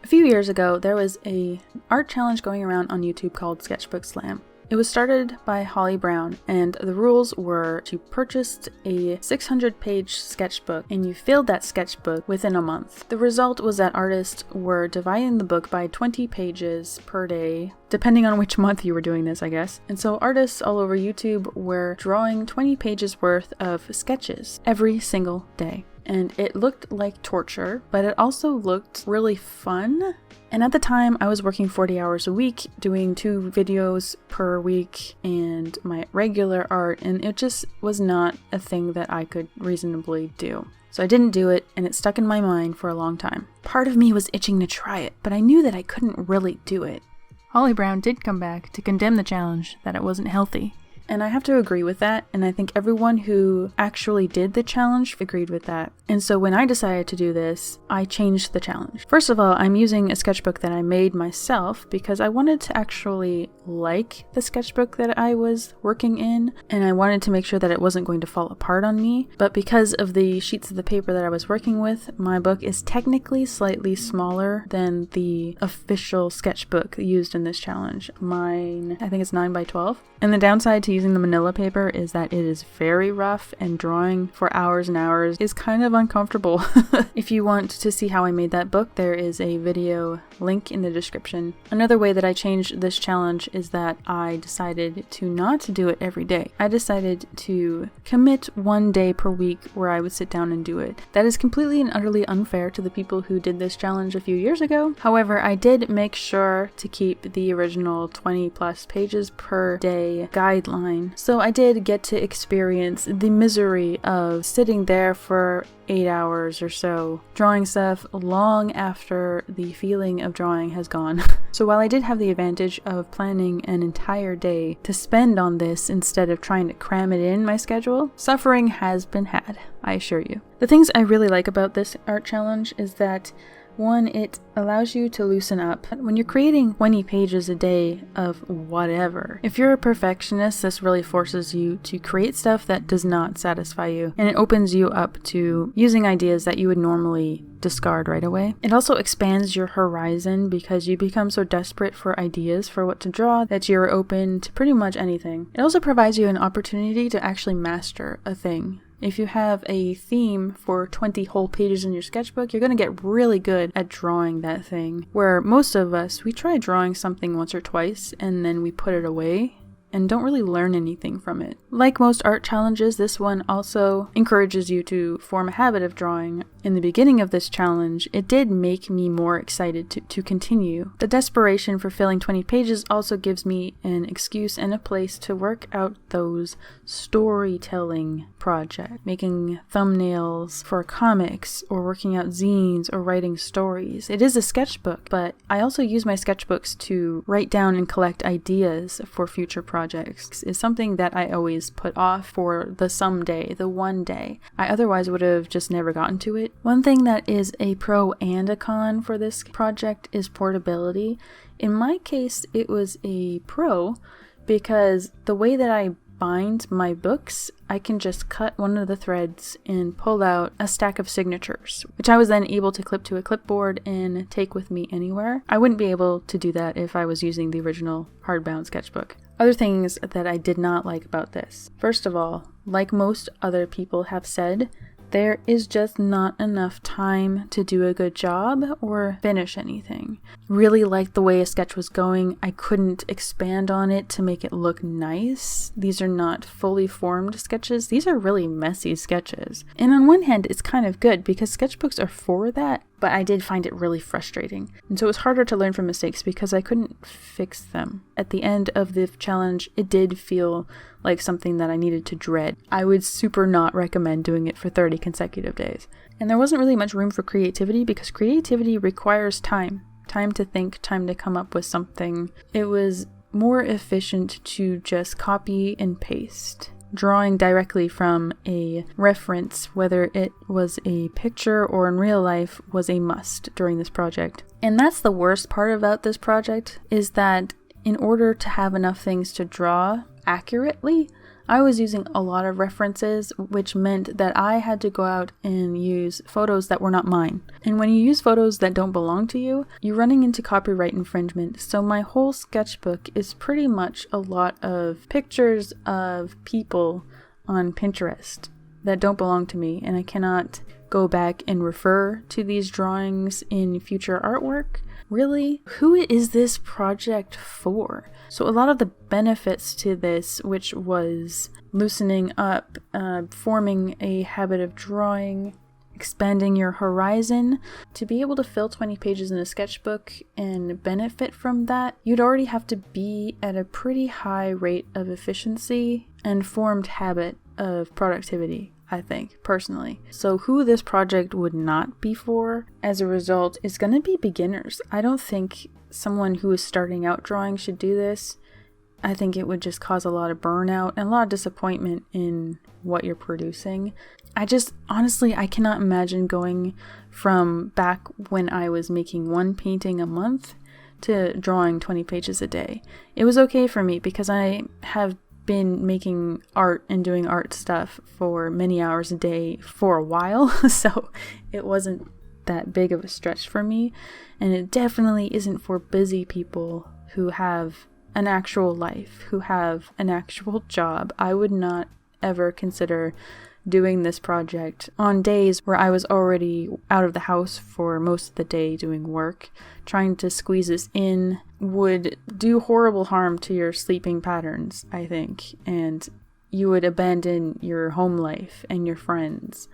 A few years ago, there was an art challenge going around on YouTube called Sketchbook Slam. It was started by Holly Brown, and the rules were to purchase a 600-page sketchbook, and you filled that sketchbook within a month. The result was that artists were dividing the book by 20 pages per day, depending on which month you were doing this, I guess. And so artists all over YouTube were drawing 20 pages worth of sketches every single day. And it looked like torture, but it also looked really fun. And at the time, I was working 40 hours a week, doing 2 videos per week and my regular art, and it just was not a thing that I could reasonably do. So I didn't do it, and it stuck in my mind for a long time. Part of me was itching to try it, but I knew that I couldn't really do it. Holly Brown did come back to condemn the challenge, that it wasn't healthy. And I have to agree with that, and I think everyone who actually did the challenge agreed with that. And so when I decided to do this, I changed the challenge. First of all, I'm using a sketchbook that I made myself because I wanted to actually like the sketchbook that I was working in, and I wanted to make sure that it wasn't going to fall apart on me. But because of the sheets of the paper that I was working with, my book is technically slightly smaller than the official sketchbook used in this challenge. Mine, I think it's 9 by 12. And the downside to using the manila paper is that it is very rough, and drawing for hours and hours is kind of uncomfortable. If you want to see how I made that book, there is a video link in the description. Another way that I changed this challenge is that I decided to not do it every day. I decided to commit 1 day per week where I would sit down and do it. That is completely and utterly unfair to the people who did this challenge a few years ago. However, I did make sure to keep the original 20 plus pages per day guideline. So I did get to experience the misery of sitting there for 8 hours or so, drawing stuff long after the feeling of drawing has gone. So while I did have the advantage of planning an entire day to spend on this instead of trying to cram it in my schedule, suffering has been had, I assure you. The things I really like about this art challenge is that 1, it allows you to loosen up. When you're creating 20 pages a day of whatever, if you're a perfectionist, this really forces you to create stuff that does not satisfy you, and it opens you up to using ideas that you would normally discard right away. It also expands your horizon because you become so desperate for ideas for what to draw that you're open to pretty much anything. It also provides you an opportunity to actually master a thing. If you have a theme for 20 whole pages in your sketchbook, you're going to get really good at drawing that thing. Where most of us, we try drawing something once or twice and then we put it away and don't really learn anything from it. Like most art challenges, this one also encourages you to form a habit of drawing. In the beginning of this challenge, it did make me more excited to continue. The desperation for filling 20 pages also gives me an excuse and a place to work out those storytelling projects, making thumbnails for comics, or working out zines, or writing stories. It is a sketchbook, but I also use my sketchbooks to write down and collect ideas for future projects. It's something that I always put off for the someday, the one day. I otherwise would have just never gotten to it. One thing that is a pro and a con for this project is portability. In my case, it was a pro because the way that I bind my books, I can just cut one of the threads and pull out a stack of signatures, which I was then able to clip to a clipboard and take with me anywhere. I wouldn't be able to do that if I was using the original hardbound sketchbook. Other things that I did not like about this. First of all, like most other people have said, there is just not enough time to do a good job or finish anything. Really liked the way a sketch was going. I couldn't expand on it to make it look nice. These are not fully formed sketches. These are really messy sketches. And on one hand, it's kind of good because sketchbooks are for that, but I did find it really frustrating. And so it was harder to learn from mistakes because I couldn't fix them. At the end of the challenge, it did feel like something that I needed to dread. I would super not recommend doing it for 30 consecutive days. And there wasn't really much room for creativity because creativity requires time. Time to think, time to come up with something. It was more efficient to just copy and paste. Drawing directly from a reference, whether it was a picture or in real life, was a must during this project. And that's the worst part about this project, is that in order to have enough things to draw accurately, I was using a lot of references, which meant that I had to go out and use photos that were not mine. And when you use photos that don't belong to you, you're running into copyright infringement. So my whole sketchbook is pretty much a lot of pictures of people on Pinterest that don't belong to me, and I cannot go back and refer to these drawings in future artwork. Really? Who is this project for? So a lot of the benefits to this, which was loosening up, forming a habit of drawing, expanding your horizon, to be able to fill 20 pages in a sketchbook and benefit from that, you'd already have to be at a pretty high rate of efficiency and formed habit of productivity, I think, personally. So who this project would not be for, as a result, is going to be beginners. I don't think someone who is starting out drawing should do this. I think it would just cause a lot of burnout and a lot of disappointment in what you're producing. Honestly, I cannot imagine going from back when I was making one painting a month to drawing 20 pages a day. It was okay for me because I have been making art and doing art stuff for many hours a day for a while, so it wasn't that big of a stretch for me, and it definitely isn't for busy people who have an actual life, who have an actual job. I would not ever consider doing this project on days where I was already out of the house for most of the day doing work. Trying to squeeze this in would do horrible harm to your sleeping patterns, I think, and you would abandon your home life and your friends,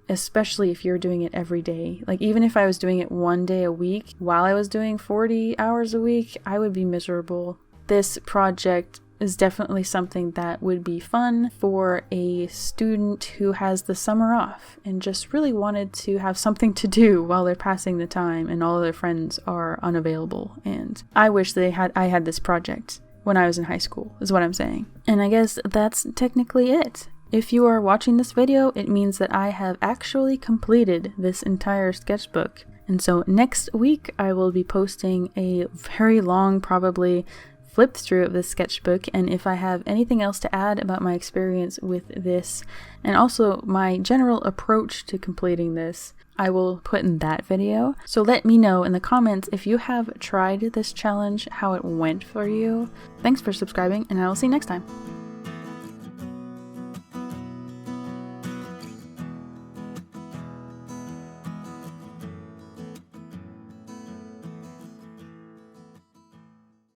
especially if you're doing it every day. Like, even if I was doing it one day a week while I was doing 40 hours a week, I would be miserable. This project is definitely something that would be fun for a student who has the summer off and just really wanted to have something to do while they're passing the time and all of their friends are unavailable. And I wish I had this project when I was in high school, is what I'm saying. And I guess that's technically it. If you are watching this video, it means that I have actually completed this entire sketchbook. And so next week I will be posting a very long, probably flip through of this sketchbook, and if I have anything else to add about my experience with this and also my general approach to completing this, I will put in that video. So let me know in the comments if you have tried this challenge, how it went for you. Thanks for subscribing, and I will see you next time.